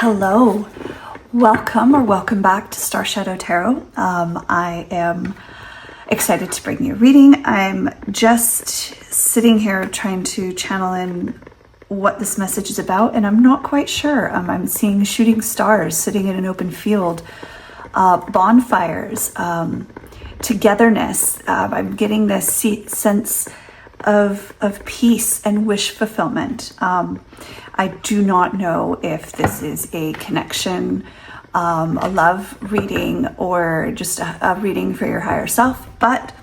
Hello, welcome back to Starshadow Tarot. I am excited to bring you a reading. I'm just sitting here trying to channel in what this message is about, and I'm not quite sure. I'm seeing shooting stars sitting in an open field, bonfires, togetherness. I'm getting this sense of peace and wish fulfillment. I do not know if this is a connection, a love reading, or just a reading for your higher self, but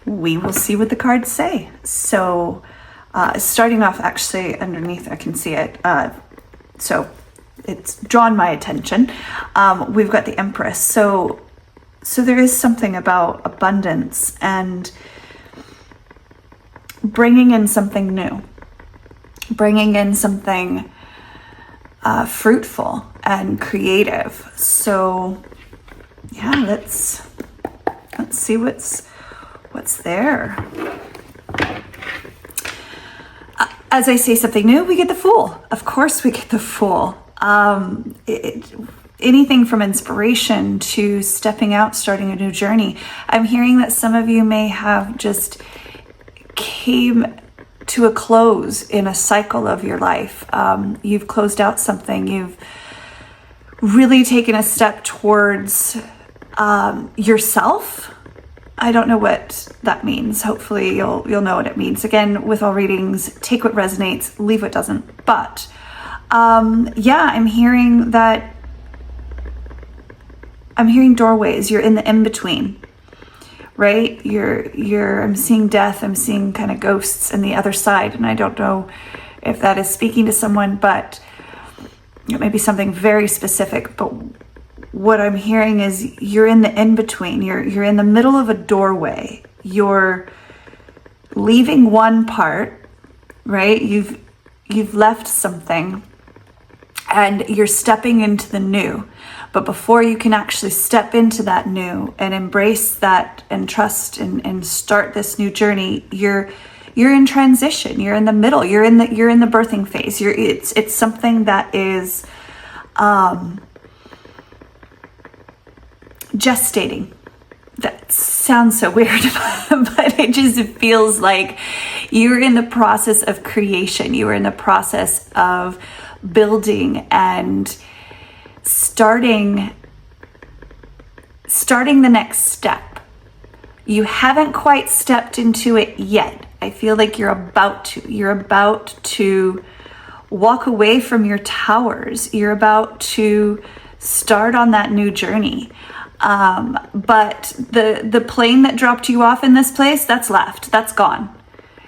we will see what the cards say. So starting off, actually underneath, I can see it. So it's drawn my attention. We've got the Empress. So there is something about abundance and bringing in something new, bringing in something fruitful and creative. So yeah, let's see what's there. As I say something new, we get the Fool. Of course we get the Fool. Anything from inspiration to stepping out, starting a new journey. I'm hearing that some of you may have just came to a close in a cycle of your life. You've closed out something. You've really taken a step towards yourself. I don't know what that means. Hopefully you'll know what it means. Again, with all readings, take what resonates, leave what doesn't. But yeah, I'm hearing doorways. You're in the in-between. Right? I'm seeing death. I'm seeing kind of ghosts on the other side. And I don't know if that is speaking to someone, but it may be something very specific. But what I'm hearing is you're in the in-between. You're in the middle of a doorway. You're leaving one part, right? You've left something and you're stepping into the new. But before you can actually step into that new and embrace that and trust and start this new journey, you're in transition. You're in the middle. You're in the birthing phase. It's something that is gestating. That sounds so weird, but it just feels like you're in the process of creation. You are in the process of building and starting the next step. You haven't quite stepped into it yet. I feel like you're about to walk away from your towers. You're about to start on that new journey. But the plane that dropped you off in this place, that's left. That's gone.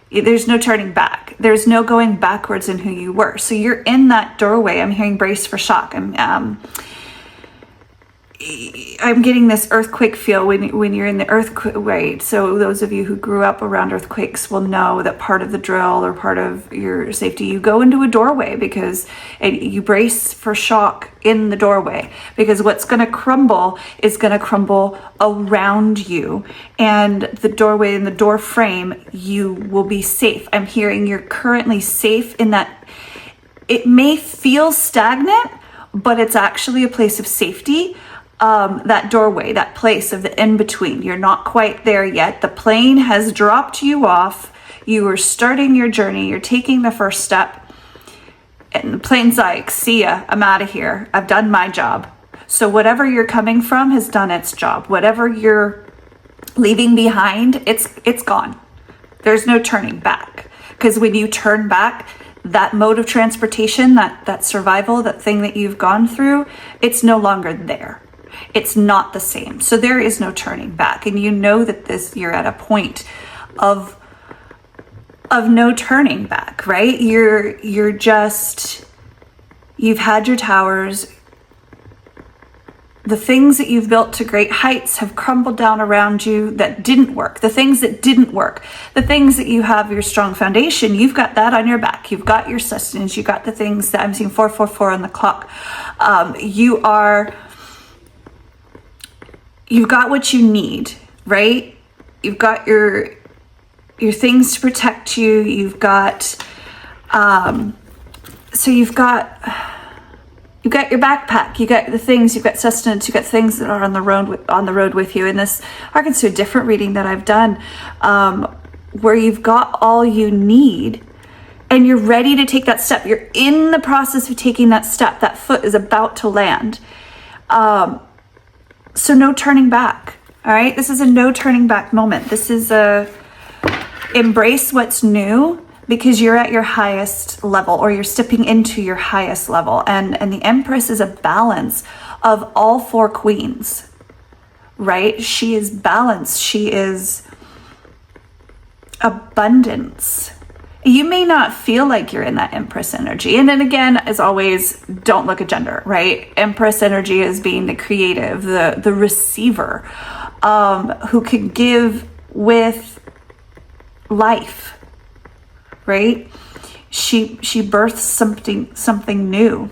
There's no turning back. There's no going backwards in who you were. So you're in that doorway. I'm hearing brace for shock. I'm getting this earthquake feel when you're in the earthquake. Right. So those of you who grew up around earthquakes will know that part of the drill or part of your safety, you go into a doorway because you brace for shock in the doorway, because what's going to crumble is going to crumble around you, and the doorway and the door frame, you will be safe. I'm hearing you're currently safe in that. It may feel stagnant, but it's actually a place of safety. That doorway, that place of the in-between. You're not quite there yet. The plane has dropped you off. You are starting your journey. You're taking the first step. And the plane's like, see ya, I'm out of here. I've done my job. So whatever you're coming from has done its job. Whatever you're leaving behind, it's gone. There's no turning back. Because when you turn back, that mode of transportation, that survival, that thing that you've gone through, it's no longer there. It's not the same. So there is no turning back. And you know that you're at a point of no turning back, right? You've had your towers. The things that you've built to great heights have crumbled down around you that didn't work. The things that didn't work, the things that you have your strong foundation, you've got that on your back. You've got your sustenance. You've got the things that I'm seeing 444 on the clock. You've got what you need, right? You've got your things to protect you. You've got You've got your backpack, you got the things, you've got sustenance, you've got things that are on the road with you. And this harkens to a different reading that I've done, where you've got all you need and you're ready to take that step. You're in the process of taking that step. That foot is about to land. So no turning back. All right. This is a no turning back moment. This is a embrace what's new, because you're at your highest level, or you're stepping into your highest level. And the Empress is a balance of all four queens, right? She is balance. She is abundance. You may not feel like you're in that Empress energy. And then again, as always, don't look at gender, right? Empress energy is being the creative, the receiver, who can give with life. Right? She births something new,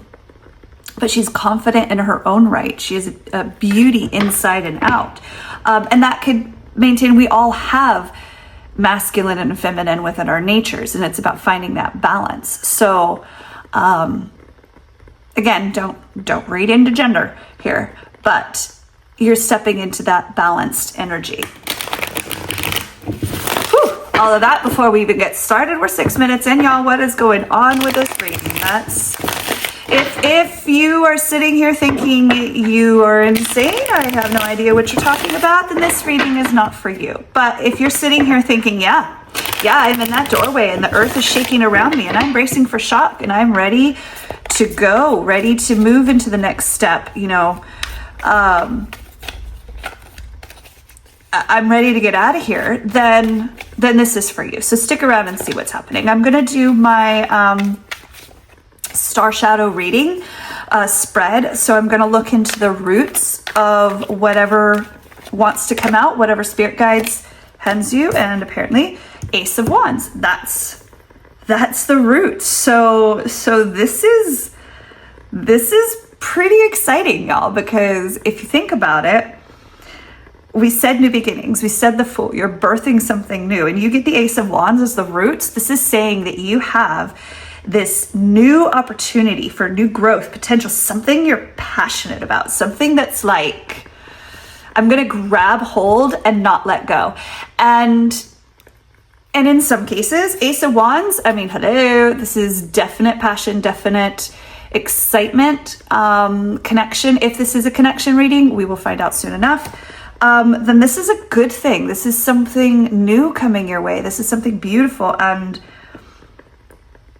but she's confident in her own right. She has a beauty inside and out. And that could maintain, we all have masculine and feminine within our natures, and it's about finding that balance. So, again, don't read into gender here, but you're stepping into that balanced energy. All of that before we even get started. We're 6 minutes in, y'all. What is going on with this reading? That's if you are sitting here thinking you are insane, I have no idea what you're talking about, then this reading is not for you. But if you're sitting here thinking, yeah, I'm in that doorway and the earth is shaking around me and I'm bracing for shock and I'm ready to go, ready to move into the next step, I'm ready to get out of here, then this is for you. So stick around and see what's happening. I'm going to do my Starshadow reading spread. So I'm going to look into the roots of whatever wants to come out, whatever spirit guides hands you. And apparently Ace of Wands. That's the root. So this is pretty exciting, y'all, because if you think about it, we said new beginnings. We said the Fool. You're birthing something new. And you get the Ace of Wands as the roots. This is saying that you have this new opportunity for new growth, potential, something you're passionate about, something that's like, I'm going to grab hold and not let go. And in some cases, Ace of Wands, I mean, hello, this is definite passion, definite excitement, connection. If this is a connection reading, we will find out soon enough. Then this is a good thing. This is something new coming your way. This is something beautiful. And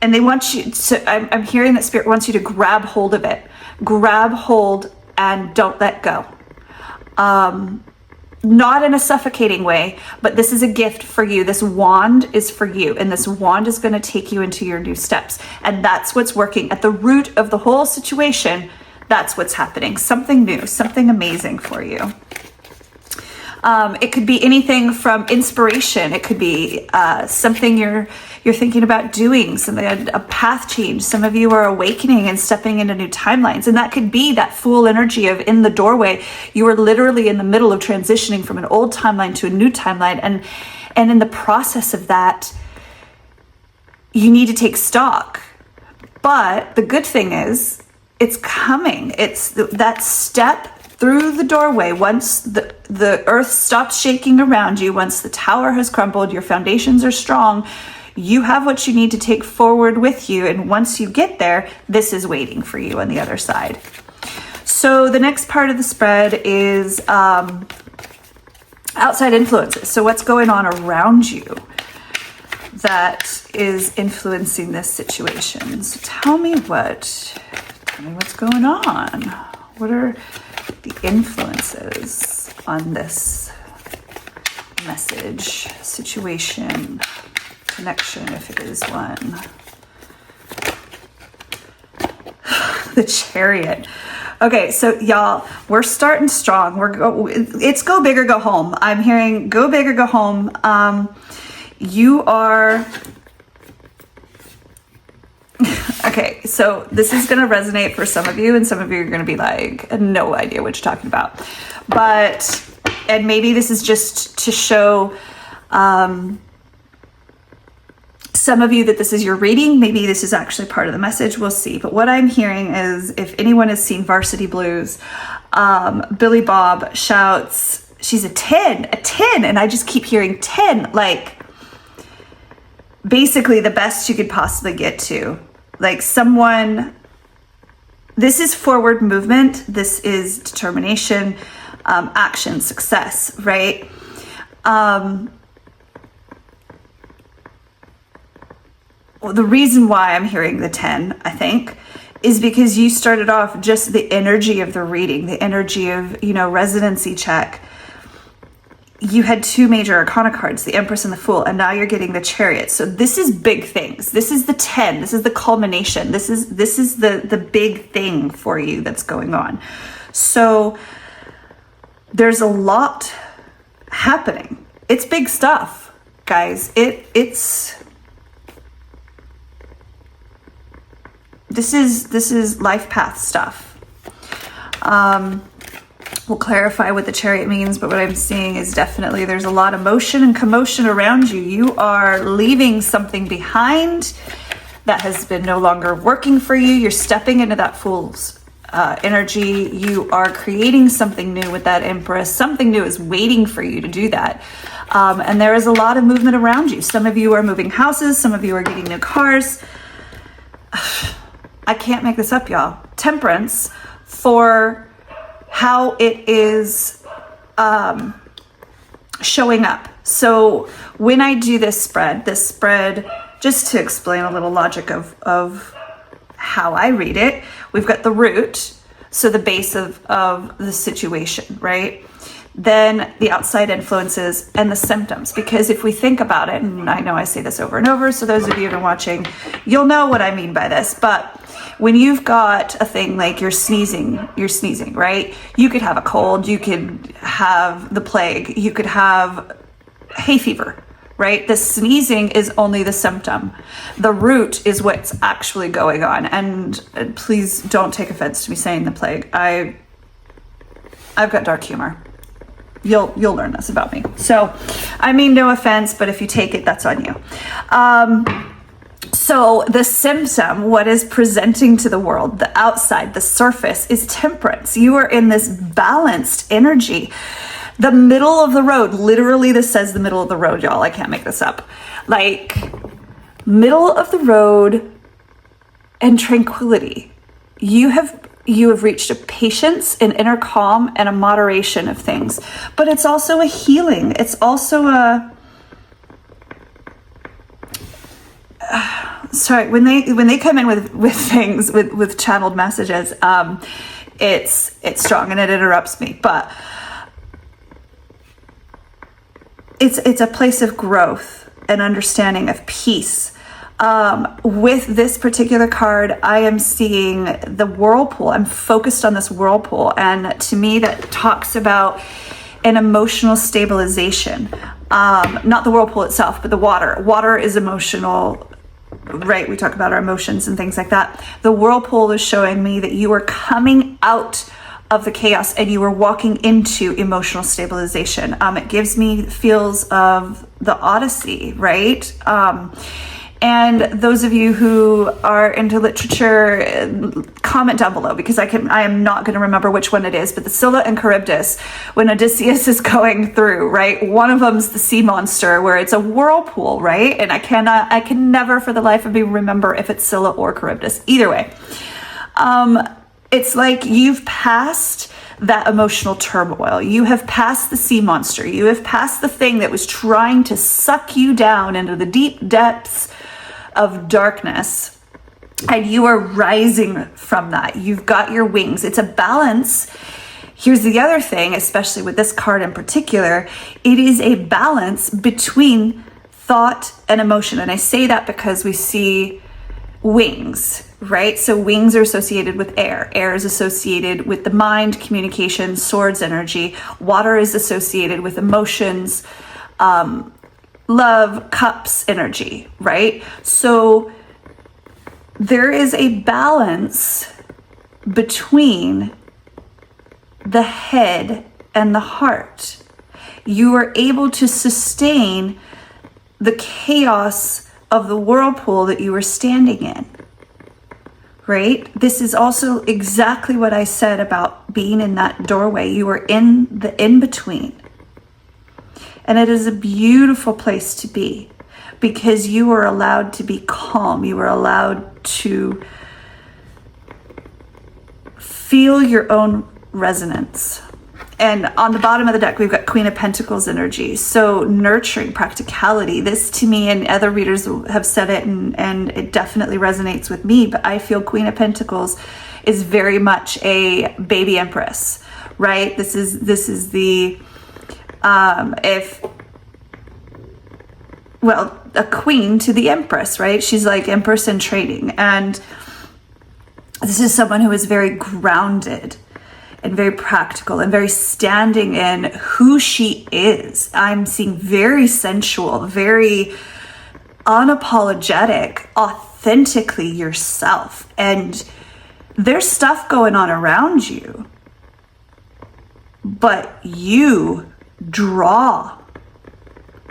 they want you to, I'm hearing that Spirit wants you to grab hold of it. Grab hold and don't let go. Not in a suffocating way, but this is a gift for you. This wand is for you. And this wand is going to take you into your new steps. And that's what's working at the root of the whole situation. That's what's happening. Something new, something amazing for you. It could be anything from inspiration. It could be something you're thinking about doing, something, a path change. Some of you are awakening and stepping into new timelines. And that could be that Fool energy of in the doorway. You are literally in the middle of transitioning from an old timeline to a new timeline. And in the process of that, you need to take stock. But the good thing is it's coming. It's that step through the doorway. Once the earth stops shaking around you, once the tower has crumbled, your foundations are strong, you have what you need to take forward with you. And once you get there, this is waiting for you on the other side. So the next part of the spread is outside influences. So what's going on around you that is influencing this situation? So tell me what's going on. What are the influences on this message, situation, connection, if it is one? The Chariot. Okay, so y'all, we're starting strong. It's go big or go home. I'm hearing go big or go home. You are... Okay, so this is going to resonate for some of you, and some of you are going to be like, no idea what you're talking about. And maybe this is just to show some of you that this is your reading, maybe this is actually part of the message, we'll see. But what I'm hearing is, if anyone has seen Varsity Blues, Billy Bob shouts, she's a 10, and I just keep hearing 10, like basically the best you could possibly get to. Like someone, this is forward movement, this is determination, action, success, right? The reason why I'm hearing the 10, I think, is because you started off just the energy of the reading, the energy of, residency check. You had two major arcana cards, the Empress and the Fool, and now you're getting the Chariot. So this is big things. This is the 10. This is the culmination. This is the big thing for you that's going on. So there's a lot happening. It's big stuff, guys. This is life path stuff. We'll clarify what the Chariot means, but what I'm seeing is definitely there's a lot of motion and commotion around you. You are leaving something behind that has been no longer working for you. You're stepping into that Fool's energy. You are creating something new with that Empress. Something new is waiting for you to do that. And there is a lot of movement around you. Some of you are moving houses. Some of you are getting new cars. I can't make this up, y'all. Temperance for how it is showing up. So when I do this spread, just to explain a little logic of how I read it, we've got the root, so the base of the situation, right? Then the outside influences and the symptoms. Because if we think about it, and I know I say this over and over, so those of you who've been watching, you'll know what I mean by this, but when you've got a thing like you're sneezing, right? You could have a cold, you could have the plague, you could have hay fever, right? The sneezing is only the symptom. The root is what's actually going on. And please don't take offense to me saying the plague. I've got dark humor. You'll learn this about me. So, I mean, no offense, but if you take it, that's on you. So the symptom, what is presenting to the world, the outside, the surface, is temperance. You are in this balanced energy. The middle of the road, literally this says the middle of the road, y'all. I can't make this up. Like, middle of the road and tranquility. You have reached a patience, an inner calm, and a moderation of things. But it's also a healing. It's also a... sorry, when they come in with things, with channeled messages, it's strong and it interrupts me. But it's a place of growth and understanding, of peace. With this particular card, I am seeing the whirlpool. I'm focused on this whirlpool, and to me that talks about an emotional stabilization. Not the whirlpool itself, but the water. Water is emotional, right? We talk about our emotions and things like that. The whirlpool is showing me that you are coming out of the chaos and you are walking into emotional stabilization. It gives me feels of the Odyssey, right? And those of you who are into literature, comment down below, because I am not going to remember which one it is, but the Scylla and Charybdis, when Odysseus is going through, right? One of them's the sea monster, where it's a whirlpool, right? And I can never for the life of me remember if it's Scylla or Charybdis. Either way, it's like you've passed that emotional turmoil. You have passed the sea monster. You have passed the thing that was trying to suck you down into the deep depths of darkness, and you are rising from that. You've got your wings. It's a balance. Here's the other thing, especially with this card in particular, it is a balance between thought and emotion. And I say that because we see wings, right? So wings are associated with air. Air is associated with the mind, communication, swords energy. Water is associated with emotions, love, cups energy, right? So there is a balance between the head and the heart. You are able to sustain the chaos of the whirlpool that you were standing in, right? This is also exactly what I said about being in that doorway. You were in the in-between. And it is a beautiful place to be because you were allowed to be calm. You were allowed to feel your own resonance. And on the bottom of the deck, we've got Queen of Pentacles energy. So nurturing, practicality. This to me, and other readers have said it, and it definitely resonates with me, but I feel Queen of Pentacles is very much a baby empress, right? This is the, a queen to the empress, right? She's like empress in training. And this is someone who is very grounded and very practical and very standing in who she is. I'm seeing very sensual, very unapologetic, authentically yourself. And there's stuff going on around you, but you draw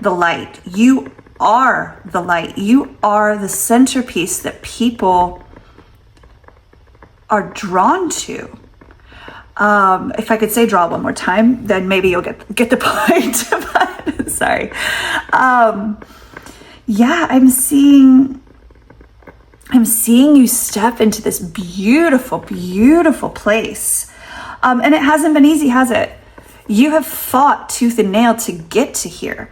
the light. You are the light. You are the centerpiece that people are drawn to. If I could say draw one more time, then maybe you'll get the point. But, sorry. Yeah, I'm seeing you step into this beautiful, beautiful place. And it hasn't been easy, has it? You have fought tooth and nail to get to here.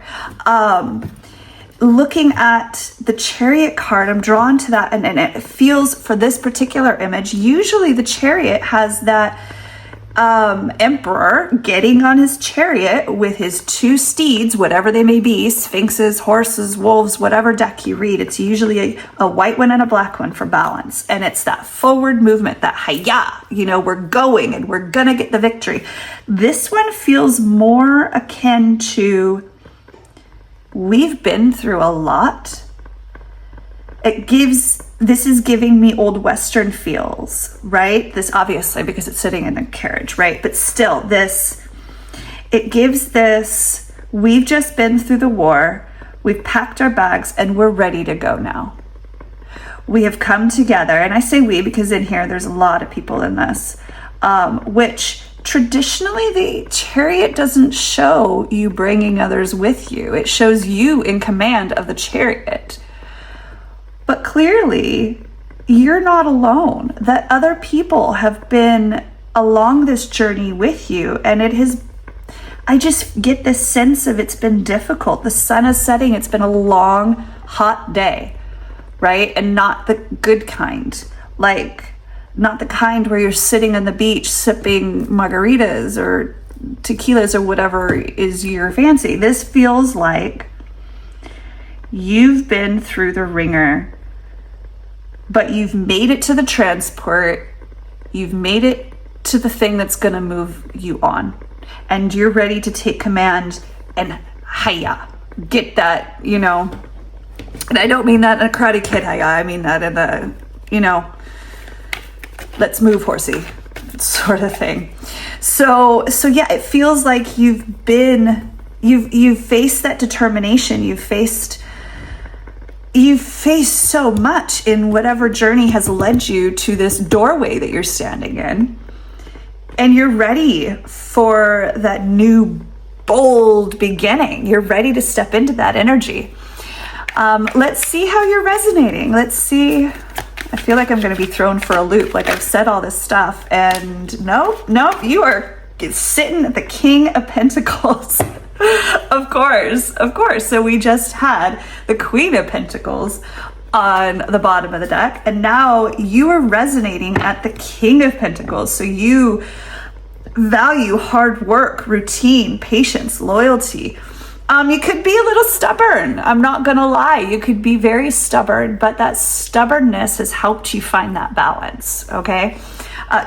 Looking at the Chariot card, I'm drawn to that, and it feels, for this particular image, usually the Chariot has that emperor getting on his chariot with his two steeds, whatever they may be, sphinxes, horses, wolves, whatever deck you read. It's usually a white one and a black one for balance. And it's that forward movement, that hiya, we're going and we're gonna get the victory. This one feels more akin to, we've been through a lot. This is giving me old Western feels, right? This obviously because it's sitting in a carriage, right? But still, it gives this, we've just been through the war, we've packed our bags, and we're ready to go now. We have come together, and I say we because in here there's a lot of people in this, which traditionally the Chariot doesn't show you bringing others with you. It shows you in command of the Chariot. But clearly, you're not alone, that other people have been along this journey with you. And I just get this sense of it's been difficult. The sun is setting. It's been a long, hot day, right? And not the good kind. Like, not the kind where you're sitting on the beach sipping margaritas or tequilas or whatever is your fancy. This feels like you've been through the ringer, but you've made it to the transport. You've made it to the thing that's going to move you on. And you're ready to take command and hiya, get that, And I don't mean that in a Karate Kid hiya. I mean that in a, let's move, horsey, sort of thing. So yeah, it feels like you've faced that determination. You've faced so much in whatever journey has led you to this doorway that you're standing in. And you're ready for that new, bold beginning. You're ready to step into that energy. Let's see how you're resonating. Let's see. I feel like I'm going to be thrown for a loop. Like I've said all this stuff and nope, you are sitting at the King of Pentacles. Of course. So we just had the Queen of Pentacles on the bottom of the deck, and now you are resonating at the King of Pentacles. So you value hard work, routine, patience, loyalty. You could be a little stubborn. I'm not gonna lie. You could be very stubborn, but that stubbornness has helped you find that balance, okay?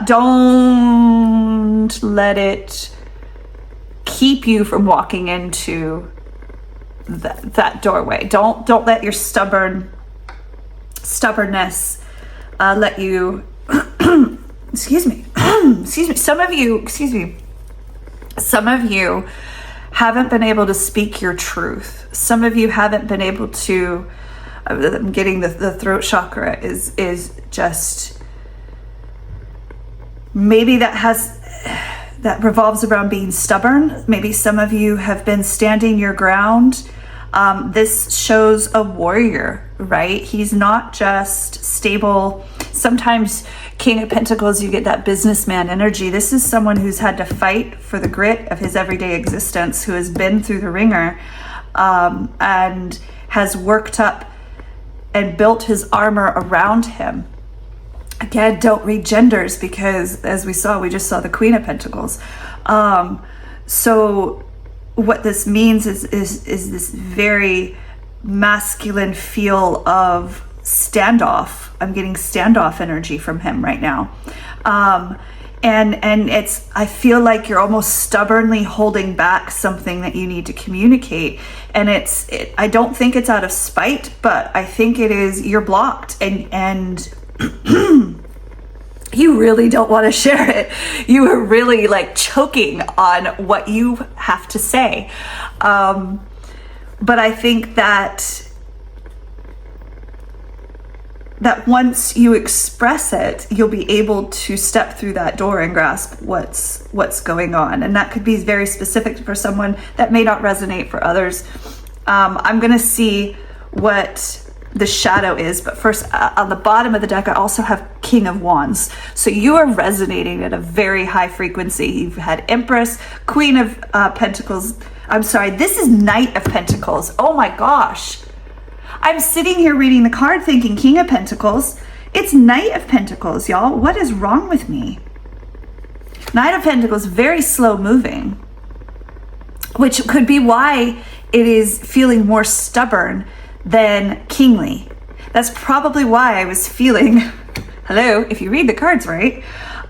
Don't let it keep you from walking into that doorway. Don't let your stubbornness let you excuse me some of you haven't been able to speak your truth. Some of you haven't been able to I'm getting the throat chakra is just, maybe that revolves around being stubborn. Maybe some of you have been standing your ground. This shows a warrior, right? He's not just stable. Sometimes King of Pentacles, you get that businessman energy. This is someone who's had to fight for the grit of his everyday existence, who has been through the ringer, and has worked up and built his armor around him. Again, don't read genders, because as we just saw the Queen of Pentacles. So what this means is this very masculine feel of standoff. I'm getting standoff energy from him right now. And I feel like you're almost stubbornly holding back something that you need to communicate. And I don't think it's out of spite, but I think it is, you're blocked and you really don't want to share it. You are really like choking on what you have to say. But I think that once you express it, you'll be able to step through that door and grasp what's going on. And that could be very specific for someone, that may not resonate for others. I'm going to see what the shadow is, but first, on the bottom of the deck, I also have King of Wands. So you are resonating at a very high frequency. You've had Empress, Queen of Pentacles. I'm sorry, this is Knight of Pentacles. Oh my gosh. I'm sitting here reading the card thinking King of Pentacles. It's Knight of Pentacles, y'all. What is wrong with me? Knight of Pentacles, very slow moving, which could be why it is feeling more stubborn than kingly. That's probably why I was feeling, hello, if you read the cards right,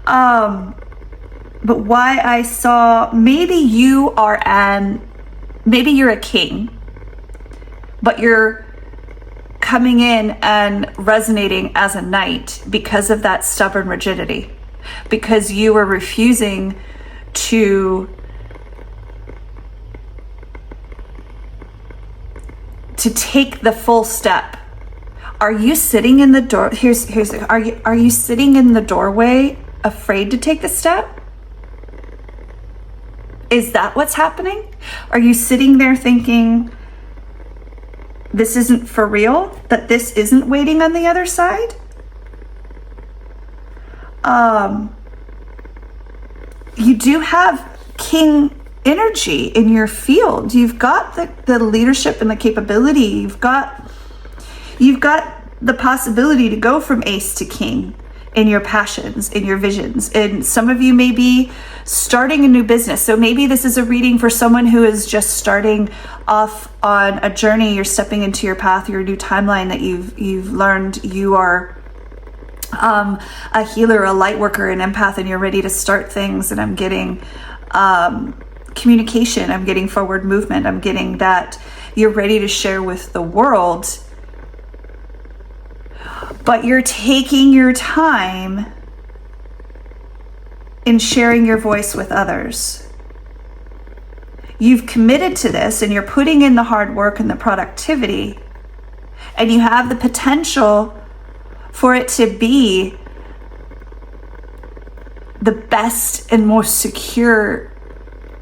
but why I saw maybe you're a king, but you're coming in and resonating as a knight because of that stubborn rigidity, because you were refusing to take the full step. Are you sitting in the door? Are you sitting in the doorway afraid to take the step? Is that what's happening? Are you sitting there thinking this isn't for real? That this isn't waiting on the other side? You do have king energy in your field. You've got the leadership and the capability. You've got the possibility to go from ace to king in your passions, in your visions. And some of you may be starting a new business. So maybe this is a reading for someone who is just starting off on a journey. You're stepping into your path, your new timeline that you've learned. You are a healer, a light worker, an empath, and you're ready to start things. And I'm getting communication. I'm getting forward movement. I'm getting that you're ready to share with the world, but you're taking your time in sharing your voice with others. You've committed to this and you're putting in the hard work and the productivity, and you have the potential for it to be the best and most secure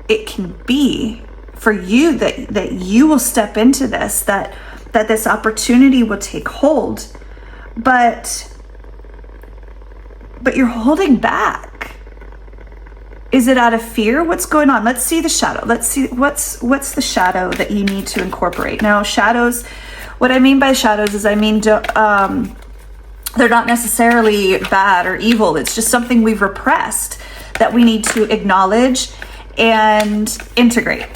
it can be for you, that you will step into this, that this opportunity will take hold, but you're holding back. Is it out of fear? What's going on? Let's see the shadow. Let's see what's the shadow that you need to incorporate. Now, shadows, what I mean by shadows is they're not necessarily bad or evil. It's just something we've repressed that we need to acknowledge and integrate,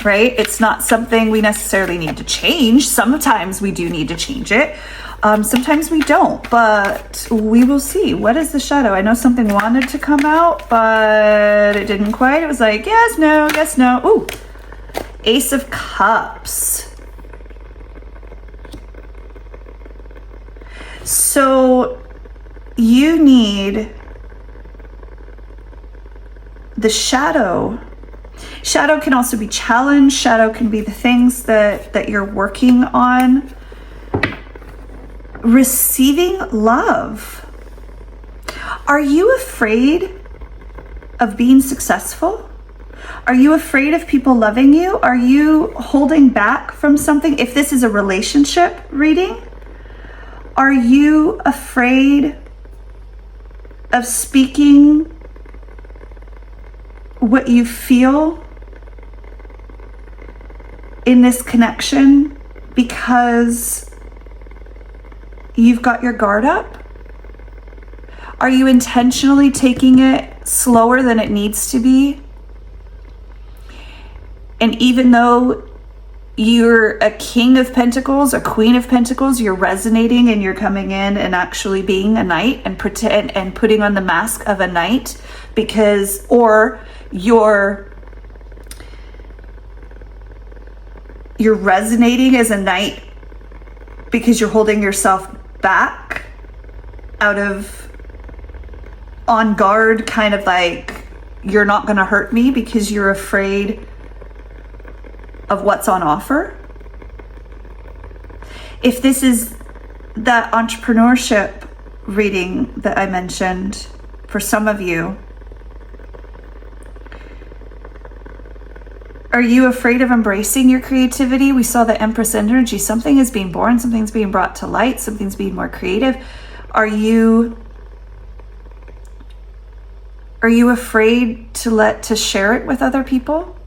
right? It's not something we necessarily need to change. Sometimes we do need to change it. Sometimes we don't, but we will see. What is the shadow? I know something wanted to come out, but it didn't quite. It was like, yes, no, yes, no. Ooh, Ace of Cups. So you need the shadow. Shadow can also be challenge. Shadow can be the things that you're working on. receiving love. Are you afraid of being successful? Are you afraid of people loving you? Are you holding back from something? If this is a relationship reading, are you afraid of speaking what you feel in this connection because you've got your guard up? Are you intentionally taking it slower than it needs to be? And even though you're a king of pentacles, a queen of pentacles, you're resonating and you're coming in and actually being a knight and pretend and putting on the mask of a knight because, or you're resonating as a knight because you're holding yourself back out of on guard, kind of like, you're not going to hurt me because you're afraid of what's on offer. If this is that entrepreneurship reading that I mentioned for some of you, are you afraid of embracing your creativity? We saw the Empress energy. Something is being born, something's being brought to light, something's being more creative. Are you afraid to share it with other people?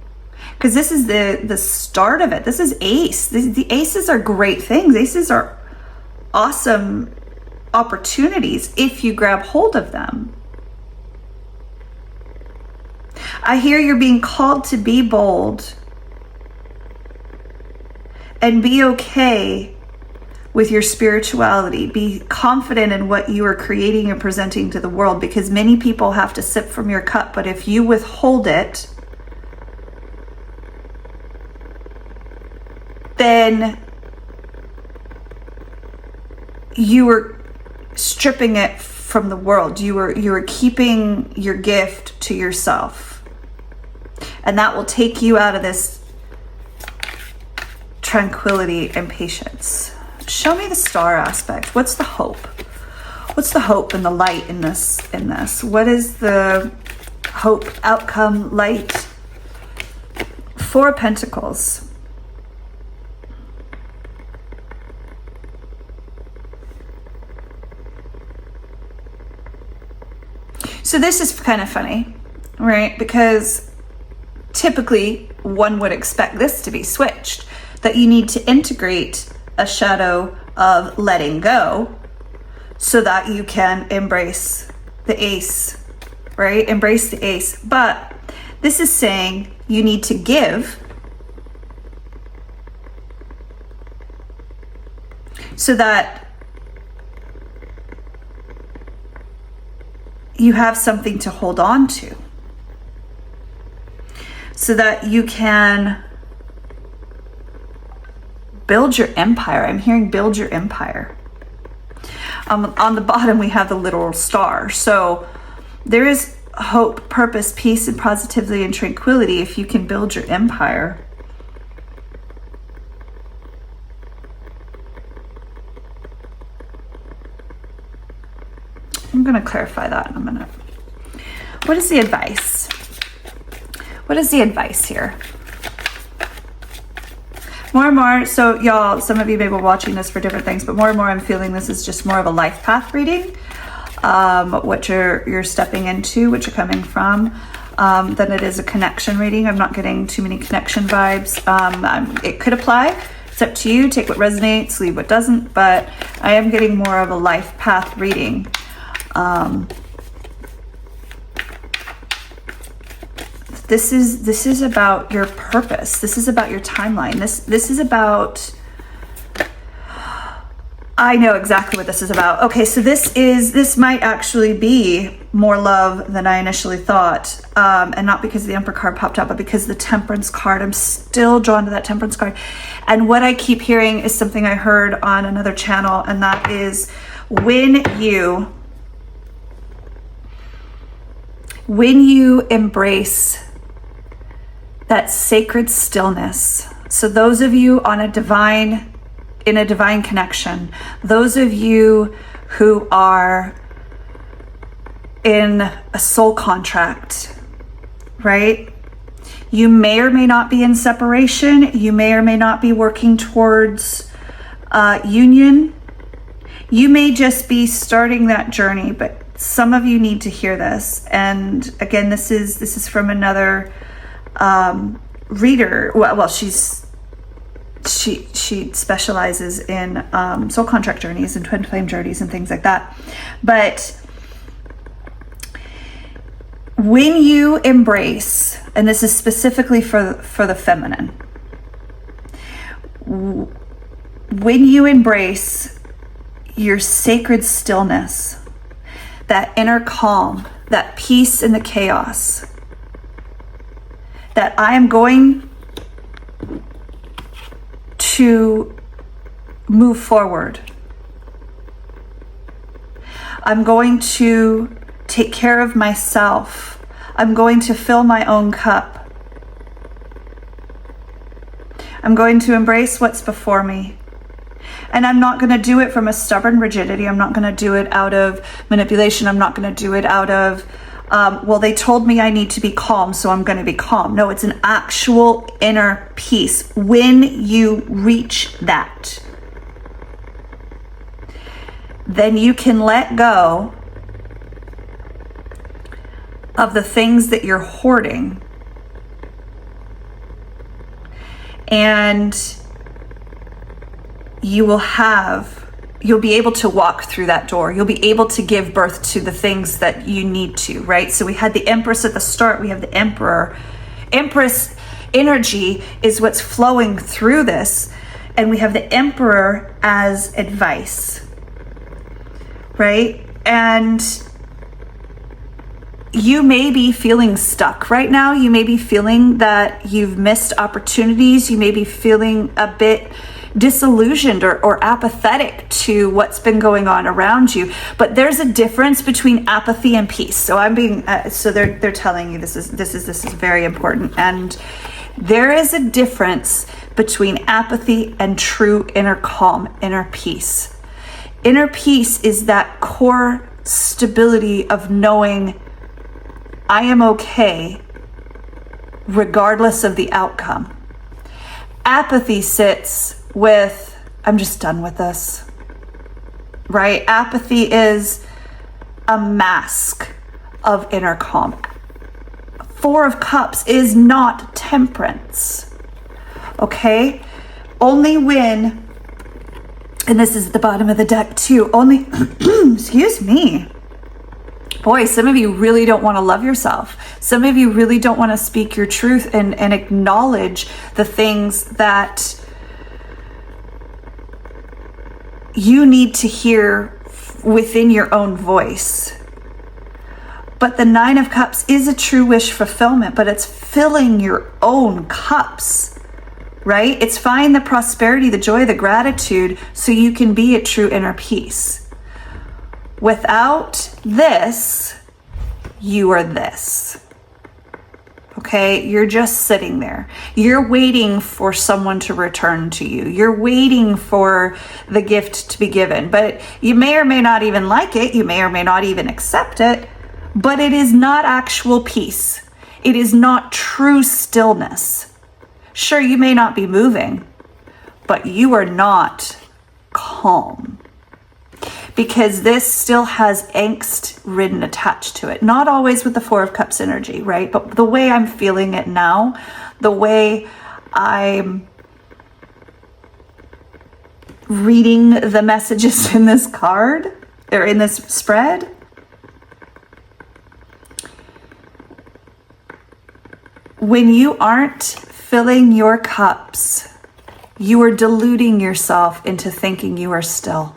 Because this is the start of it. This is ace. The aces are great things. Aces are awesome opportunities if you grab hold of them. I hear you're being called to be bold and be okay with your spirituality. Be confident in what you are creating and presenting to the world, because many people have to sip from your cup, but if you withhold it, then you are stripping it from the world. You are keeping your gift to yourself. And that will take you out of this tranquility and patience. Show me the star aspect. What's the hope? What's the hope and the light in this? What is the hope, outcome, light? Four of Pentacles. So this is kind of funny, right? Because typically one would expect this to be switched, that you need to integrate a shadow of letting go so that you can embrace the ace, right? Embrace the ace. But this is saying you need to give so that you have something to hold on to, so that you can build your empire. I'm hearing build your empire. On the bottom, we have the literal star. So there is hope, purpose, peace, and positivity and tranquility if you can build your empire. I'm going to clarify that in a minute. What is the advice? What is the advice here? More and more, so y'all, some of you may be watching this for different things, but more and more I'm feeling this is just more of a life path reading, what you're stepping into, what you're coming from, than it is a connection reading. I'm not getting too many connection vibes. It could apply. It's up to you. Take what resonates, leave what doesn't, but I am getting more of a life path reading. This is about your purpose. This is about your timeline. This is about, I know exactly what this is about. Okay, so this might actually be more love than I initially thought. And not because the Emperor card popped up, but because the Temperance card, I'm still drawn to that Temperance card. And what I keep hearing is something I heard on another channel, and that is when you embrace that sacred stillness. So those of you on a divine in a divine connection, those of you who are in a soul contract, right? You may or may not be in separation. You may or may not be working towards union. You may just be starting that journey, but some of you need to hear this. And again, this is from another reader. Well, she specializes in soul contract journeys and twin flame journeys and things like that. But when you embrace, and this is specifically for the feminine, when you embrace your sacred stillness, that inner calm, that peace in the chaos, that I am going to move forward. I'm going to take care of myself. I'm going to fill my own cup. I'm going to embrace what's before me. And I'm not going to do it from a stubborn rigidity. I'm not going to do it out of manipulation. I'm not going to do it out of, well, they told me I need to be calm, so I'm going to be calm. No, it's an actual inner peace. When you reach that, then you can let go of the things that you're hoarding. And you'll be able to walk through that door. You'll be able to give birth to the things that you need to, right? So we had the Empress at the start, we have the Emperor. Empress energy is what's flowing through this, and we have the Emperor as advice, right? And you may be feeling stuck right now. You may be feeling that you've missed opportunities. You may be feeling a bit disillusioned or apathetic to what's been going on around you. But there's a difference between apathy and peace. So they're telling you this is very important. And there is a difference between apathy and true inner calm, inner peace. Inner peace is that core stability of knowing I am okay regardless of the outcome. Apathy sits with, I'm just done with this, right? Apathy is a mask of inner calm. Four of Cups is not temperance, okay? Only when, and this is at the bottom of the deck too, only, excuse me. Boy, some of you really don't want to love yourself. Some of you really don't want to speak your truth and acknowledge the things that you need to hear within your own voice. But the Nine of Cups is a true wish fulfillment, but it's filling your own cups, right? It's finding the prosperity, the joy, the gratitude, so you can be at true inner peace. Without this, you are this. Okay, you're just sitting there. You're waiting for someone to return to you. You're waiting for the gift to be given, but you may or may not even like it. You may or may not even accept it, but it is not actual peace. It is not true stillness. Sure, you may not be moving, but you are not calm. Because this still has angst ridden attached to it. Not always with the Four of Cups energy, right? But the way I'm feeling it now, the way I'm reading the messages in this card, or in this spread, when you aren't filling your cups, you are deluding yourself into thinking you are still.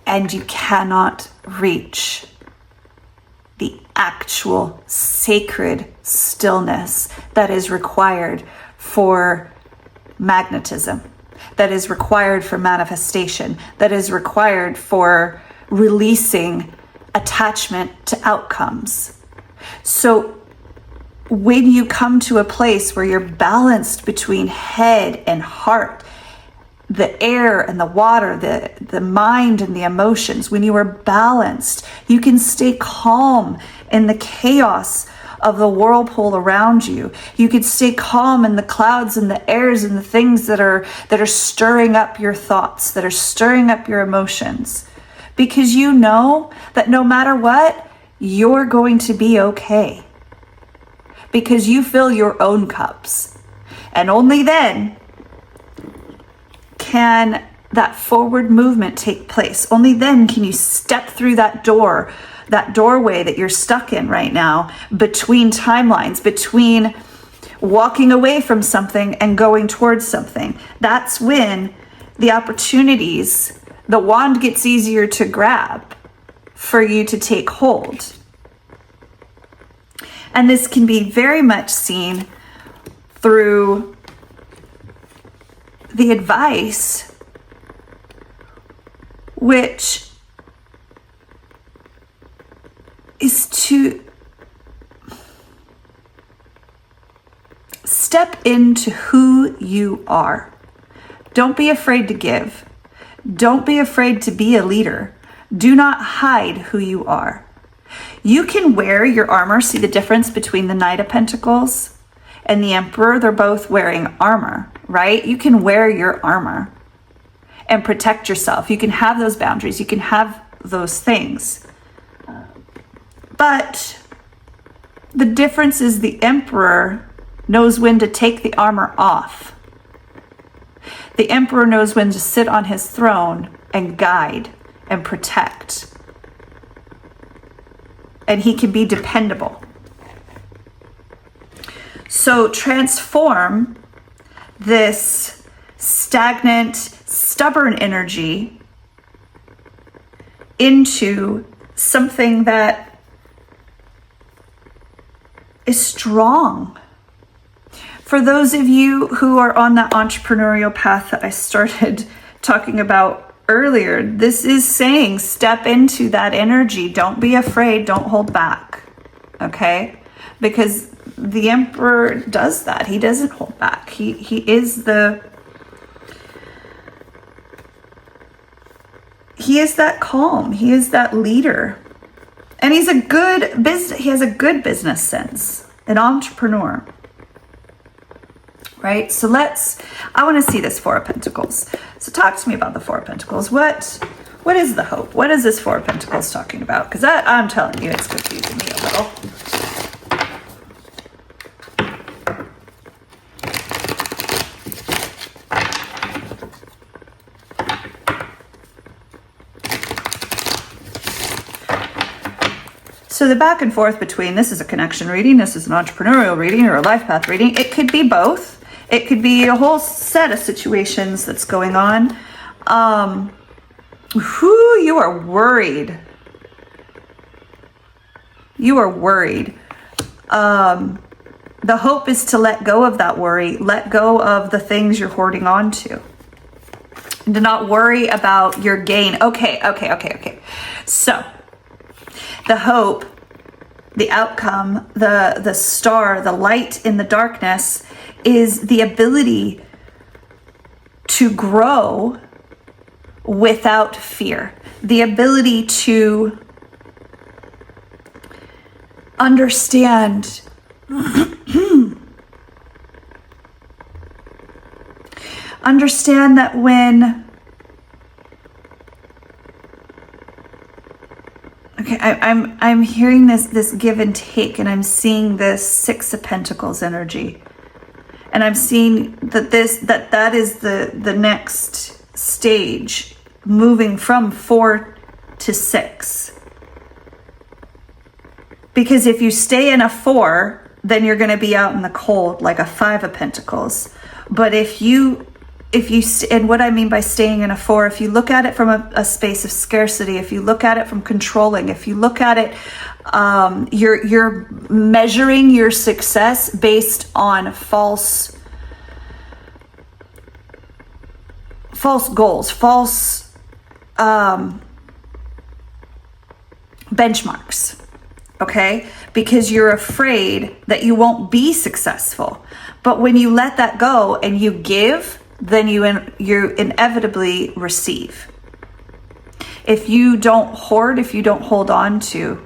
And you cannot reach the actual sacred stillness that is required for magnetism, that is required for manifestation, that is required for releasing attachment to outcomes. So when you come to a place where you're balanced between head and heart, the air and the water, the mind and the emotions, when you are balanced, you can stay calm in the chaos of the whirlpool around you. You can stay calm in the clouds and the airs and the things that are stirring up your thoughts, that are stirring up your emotions, because you know that no matter what, you're going to be okay, because you fill your own cups. And only then can that forward movement take place. Only then can you step through that doorway that you're stuck in right now, between timelines, between walking away from something and going towards something. That's when the opportunities, the wand gets easier to grab for you to take hold. And this can be very much seen through the advice, which is to step into who you are. Don't be afraid to give. Don't be afraid to be a leader. Do not hide who you are. You can wear your armor. See the difference between the Knight of Pentacles and the Emperor? They're both wearing armor, right? You can wear your armor and protect yourself. You can have those boundaries. You can have those things. But the difference is the Emperor knows when to take the armor off. The Emperor knows when to sit on his throne and guide and protect. And he can be dependable. So transform this stagnant, stubborn energy into something that is strong. For those of you who are on that entrepreneurial path that I started talking about earlier, this is saying step into that energy. Don't be afraid. Don't hold back. Okay? Because the Emperor does that. He doesn't hold back. He is that calm. He is that leader. And he has a good business sense, an entrepreneur. Right? So I want to see this Four of Pentacles. So talk to me about the Four of Pentacles. What is the hope? What is this Four of Pentacles talking about? Because I'm telling you, it's confusing me a little. So the back and forth between, this is a connection reading, this is an entrepreneurial reading, or a life path reading. It could be both. It could be a whole set of situations that's going on. You are worried. You are worried. The hope is to let go of that worry. Let go of the things you're hoarding on to. And to not worry about your gain. Okay. So, the hope, the outcome, the star, the light in the darkness is the ability to grow without fear. The ability to understand that when I'm hearing this give and take, and I'm seeing this Six of Pentacles energy. And I'm seeing that that is the next stage, moving from 4 to 6. Because if you stay in a 4, then you're going to be out in the cold like a 5 of Pentacles. But if you and what I mean by staying in a 4, if you look at it from a space of scarcity, if you look at it from controlling, if you look at it, you're measuring your success based on false goals, false benchmarks. okay? Because you're afraid that you won't be successful. But when you let that go and you give, then you inevitably receive. If you don't hoard, if you don't hold on to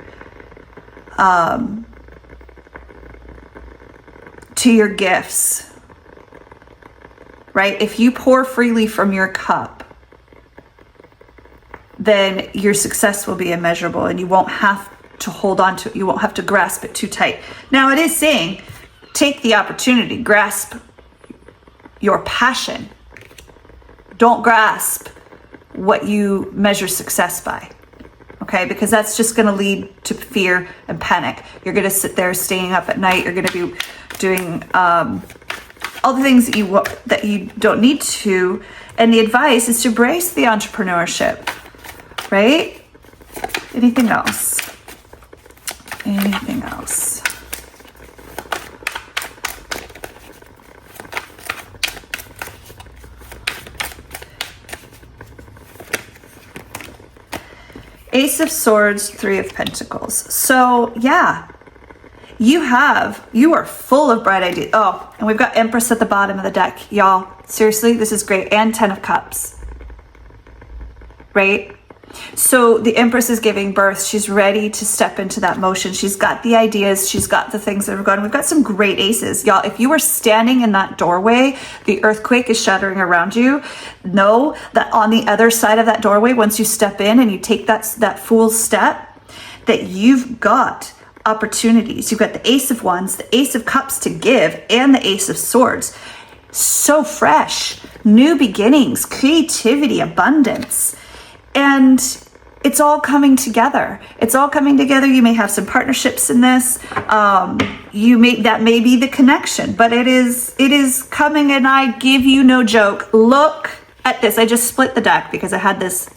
your gifts, right? If you pour freely from your cup, then your success will be immeasurable and you won't have to hold on to it. You won't have to grasp it too tight. Now it is saying, take the opportunity, grasp your passion. Don't grasp what you measure success by, okay? Because that's just going to lead to fear and panic. You're going to sit there staying up at night. You're going to be doing all the things that you don't need to. And the advice is to embrace the entrepreneurship, right? Anything else? Anything else? Ace of Swords, Three of Pentacles. So yeah, you are full of bright ideas. Oh, and we've got Empress at the bottom of the deck. Y'all, seriously, this is great. And 10 of Cups, right? So the Empress is giving birth. She's ready to step into that motion. She's got the ideas. She's got the things that are going. We've got some great aces. Y'all, if you were standing in that doorway, the earthquake is shattering around you. Know that on the other side of that doorway, once you step in and you take that full step, that you've got opportunities. You've got the Ace of Wands, the Ace of Cups to give, and the Ace of Swords. So fresh, new beginnings, creativity, abundance. And it's all coming together. It's all coming together. You may have some partnerships in this. That may be the connection, but it is coming. And I give you no joke. Look at this. I just split the deck because I had this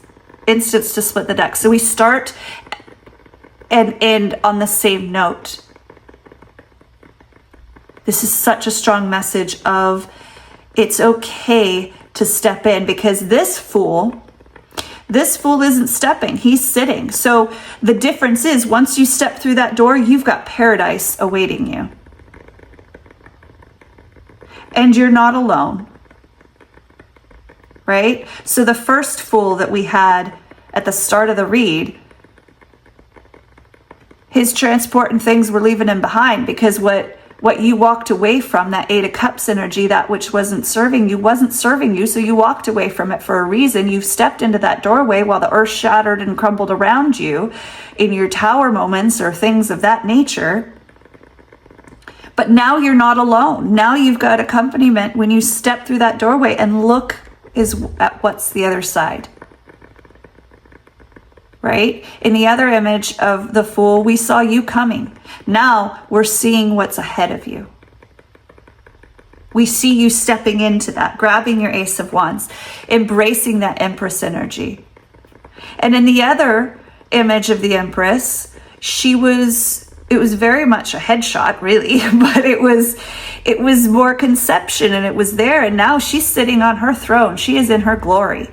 instance to split the deck. So we start and end on the same note. This is such a strong message of it's okay to step in, because this fool isn't stepping, he's sitting. So the difference is, once you step through that door, you've got paradise awaiting you. And you're not alone, right? So the first fool that we had at the start of the read, his transport and things were leaving him behind, because what you walked away from, that Eight of Cups energy, that which wasn't serving you, so you walked away from it for a reason. You stepped into that doorway while the earth shattered and crumbled around you in your tower moments or things of that nature. But now you're not alone. Now you've got accompaniment when you step through that doorway, and look at what's the other side. Right? In the other image of the Fool, we saw you coming. Now we're seeing what's ahead of you. We see you stepping into that, grabbing your Ace of Wands, embracing that Empress energy. And in the other image of the Empress, it was very much a headshot, really, but it was more conception, and it was there. And now she's sitting on her throne. She is in her glory.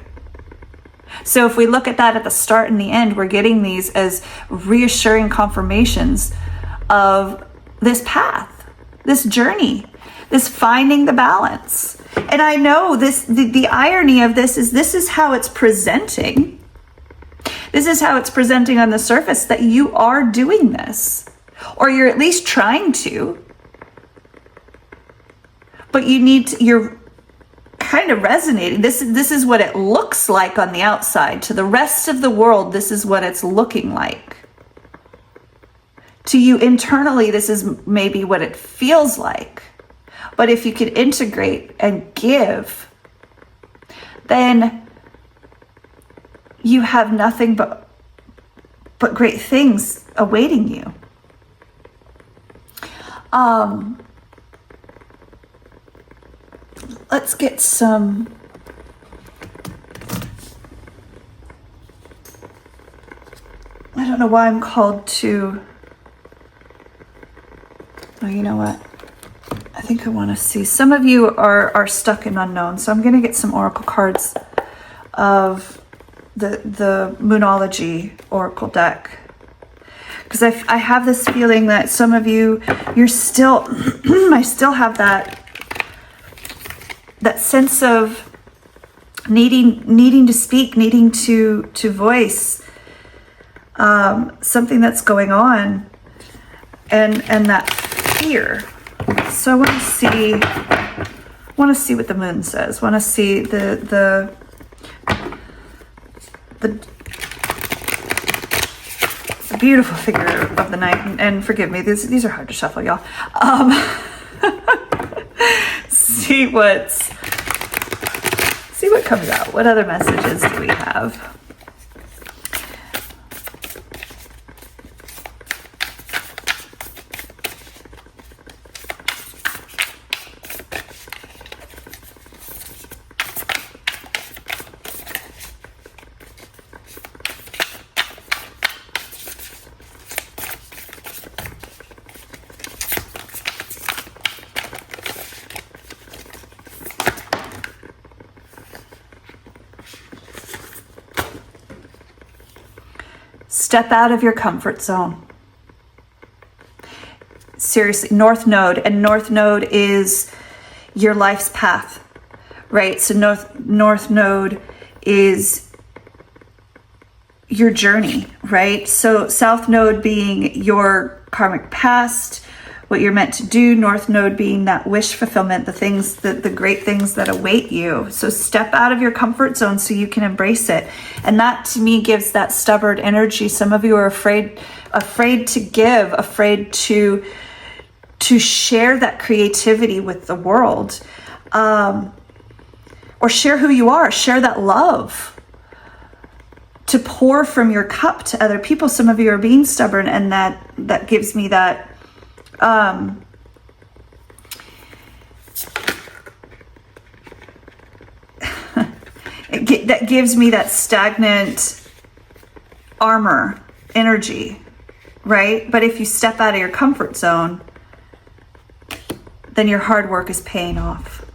So if we look at that at the start and the end, we're getting these as reassuring confirmations of this path, this journey, this finding the balance. And I know the irony of this is how it's presenting. This is how it's presenting on the surface, that you are doing this, or you're at least trying to. But you're kind of resonating. This is what it looks like on the outside. To the rest of the world, this is what it's looking like. To you internally, this is maybe what it feels like. But if you could integrate and give, then you have nothing but great things awaiting you. Let's get some. I don't know why I'm called to. Oh, you know what? I think I want to see. Some of you are stuck in unknown, so I'm going to get some oracle cards of the Moonology oracle deck. because I have this feeling that some of you, you're still, I still have that sense of needing to speak, needing to voice something that's going on, and that fear. So I want to see what the moon says. Want to see the beautiful figure of the night. And forgive me, these are hard to shuffle, y'all. See what comes out. What other messages do we have? Step out of your comfort zone. Seriously, North Node, and North Node is your life's path, right? So North Node is your journey, right? So South Node being your karmic past, what you're meant to do, North Node being that wish fulfillment, the great things that await you. So step out of your comfort zone so you can embrace it. And that to me gives that stubborn energy. Some of you are afraid to give, afraid to share that creativity with the world, or share who you are, share that love, to pour from your cup to other people. Some of you are being stubborn, and that gives me that that gives me that stagnant armor energy, right? But if you step out of your comfort zone, then your hard work is paying off.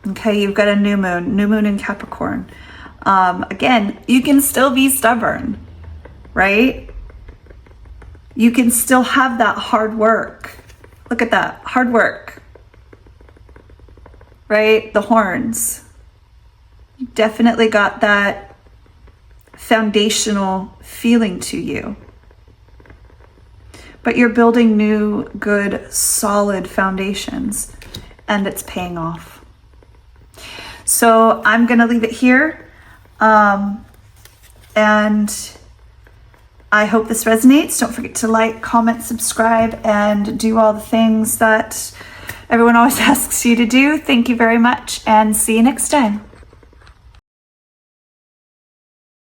Okay, you've got a new moon in Capricorn. Again, you can still be stubborn, right? You can still have that hard work. Look at that, hard work, right? The horns. You definitely got that foundational feeling to you. But you're building new, good, solid foundations, and it's paying off. So I'm going to leave it here. And I hope this resonates. Don't forget to like, comment, subscribe, and do all the things that everyone always asks you to do. Thank you very much, and see you next time.